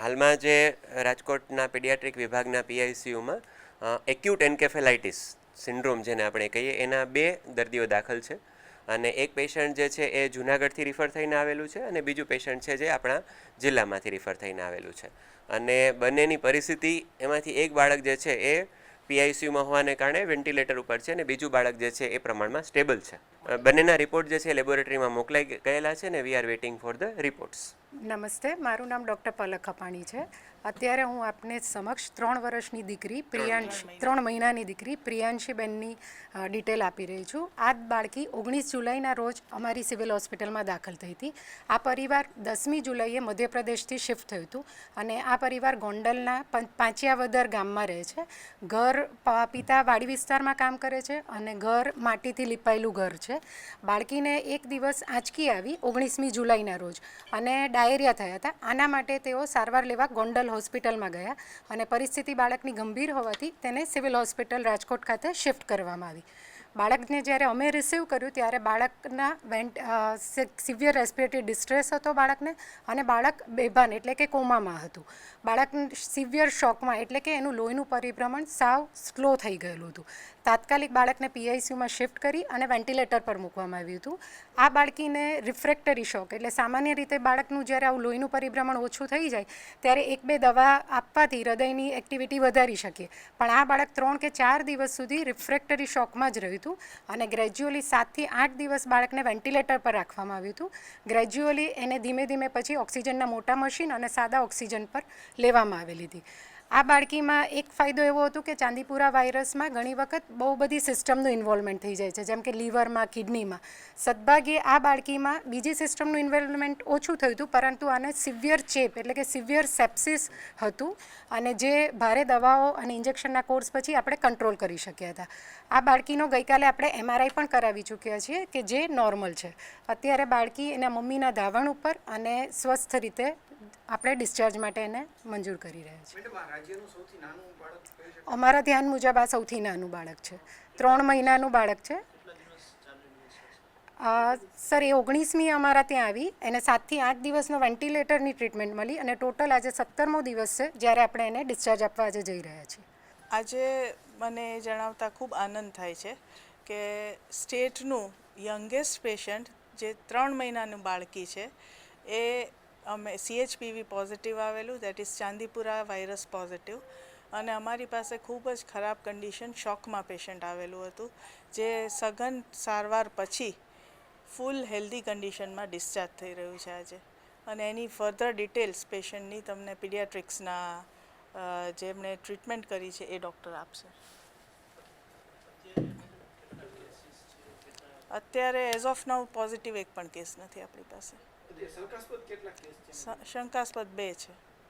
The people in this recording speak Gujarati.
હાલમાં જે રાજકોટના પેડિયાટ્રિક વિભાગના પીઆઈસીયુમાં એક્યુટ એન્કેફેલાઇટિસ સિન્ડ્રોમ જેને આપણે કહીએ એના 2 દર્દીઓ દાખલ છે અને એક પેશન્ટ જે છે એ જૂનાગઢથી રિફર થઈને આવેલું છે અને બીજું પેશન્ટ છે જે આપણા જિલ્લામાંથી રિફર થઈને આવેલું છે અને બંનેની પરિસ્થિતિ એમાંથી એક બાળક જે છે એ પીઆઈસીયુમાં હોવાને કારણે વેન્ટિલેટર ઉપર છે અને બીજું બાળક જે છે એ પ્રમાણમાં સ્ટેબલ છે. બંનેના રિપોર્ટ જે છે લેબોરેટરીમાં મોકલાઈ ગયેલા છે ને we are waiting for the reports. નમસ્તે, મારું નામ ડૉક્ટર પલક ખપાણી છે. અત્યારે હું આપને સમક્ષ 3 વર્ષની દીકરી 3 મહિનાની દીકરી પ્રિયાંશીબેનની ડિટેલ આપી રહી છું. આ બાળકી 19 જુલાઈના રોજ અમારી સિવિલ હોસ્પિટલમાં દાખલ થઈ હતી. આ પરિવાર 10મી જુલાઈએ મધ્યપ્રદેશથી શિફ્ટ થયું હતું અને આ પરિવાર ગોંડલના પાંચિયાવદર ગામમાં રહે છે. ઘર પિતા વાડી વિસ્તારમાં કામ કરે છે અને ઘર માટીથી લીપાયેલું ઘર છે. બાળકીને એક દિવસ આંચકી આવી 19મી જુલાઈના રોજ અને ડાયરિયા થયા હતા. આના માટે તેઓ સારવાર લેવા ગોંડલ હોસ્પિટલમાં ગયા અને પરિસ્થિતિ બાળકની ગંભીર હોવાથી તેને સિવિલ હોસ્પિટલ રાજકોટ ખાતે શિફ્ટ કરવામાં આવી. બાળકને જ્યારે અમે રિસીવ કર્યું ત્યારે બાળકના સિવિયર રેસ્પિરેટરી ડિસ્ટ્રેસ હતો બાળકને અને બાળક બેભાન એટલે કે કોમામાં હતું. બાળક સિવિયર શોકમાં એટલે કે એનું લોહીનું પરિભ્રમણ સાવ સ્લો થઈ ગયેલું હતું. તાત્કાલિક બાળકને પીઆઈસીયુમાં શિફ્ટ કરી અને વેન્ટિલેટર પર મૂકવામાં આવ્યું હતું. આ બાળકીને રિફ્રેક્ટરી શોક એટલે સામાન્ય રીતે બાળકનું જ્યારે આવું લોહીનું પરિભ્રમણ ઓછું થઈ જાય ત્યારે 1-2 દવા આપવાથી હૃદયની એક્ટિવિટી વધારી શકીએ, પણ આ બાળક 3 કે 4 દિવસ સુધી રિફ્રેક્ટરી શોકમાં જ રહ્યું હતું અને ગ્રેજ્યુઅલી 7 થી 8 દિવસ બાળકને વેન્ટિલેટર પર રાખવામાં આવ્યું હતું. ગ્રેજ્યુઅલી એને ધીમે ધીમે પછી ઓક્સિજનના મોટા મશીન અને સાદા ઓક્સિજન પર લેવામાં આવેલી હતી. આ બાળકીમાં એક ફાયદો એવો હતો કે ચાંદીપુરા વાયરસમાં ઘણી વખત બહુ બધી સિસ્ટમનું ઇન્વોલ્વમેન્ટ થઈ જાય છે, જેમ કે લીવરમાં, કિડનીમાં. સદભાગ્યે આ બાળકીમાં બીજી સિસ્ટમનું ઇન્વોલ્વમેન્ટ ઓછું થયું હતું, પરંતુ આને સિવિયર ચેપ એટલે કે સિવિયર સેપ્સિસ હતું અને જે ભારે દવાઓ અને ઇન્જેક્શનના કોર્સ પછી આપણે કંટ્રોલ કરી શક્યા હતા. આ બાળકીનો ગઈકાલે આપણે એમઆરઆઈ પણ કરાવી ચૂક્યા છીએ કે જે નોર્મલ છે. અત્યારે બાળકી એના મમ્મીના ધાવણ ઉપર અને સ્વસ્થ રીતે આપણે ડિસ્ચાર્જ માટે એને મંજૂર કરી રહ્યા છીએ. અમારા ધ્યાન મુજબ આ સૌથી નાનું બાળક છે. 3 મહિનાનું બાળક છે. સર એ 19મી અમારા ત્યાં આવી એને 7 થી 8 દિવસનો વેન્ટિલેટરની ટ્રીટમેન્ટ મળી અને ટોટલ આજે 17મો દિવસ છે જ્યારે આપણે એને ડિસ્ચાર્જ આપવા આજે જઈ રહ્યા છીએ. આજે મને જણાવતા ખૂબ આનંદ થાય છે કે સ્ટેટનું યંગેસ્ટ પેશન્ટ જે 3 મહિનાનું બાળકી છે એ અમે CHPV પોઝિટિવ આવેલું, that is Chandipura virus positive, અને અમારી પાસે ખૂબ જ ખરાબ કન્ડિશન શોકમાં પેશન્ટ આવેલું હતું જે સઘન સારવાર પછી ફૂલ હેલ્ધી કન્ડિશનમાં ડિસ્ચાર્જ થઈ રહ્યું છે આજે. અને એની ફર્ધર ડિટેલ્સ પેશન્ટની તમને પીડિયાટ્રિક્સના જેમણે ટ્રીટમેન્ટ કરી છે એ ડૉક્ટર આપશે. અત્યારે એઝ ઓફ નાઉ પોઝિટિવ એક પણ કેસ નથી આપણી પાસે. શંકાસ્પદ 2 છે.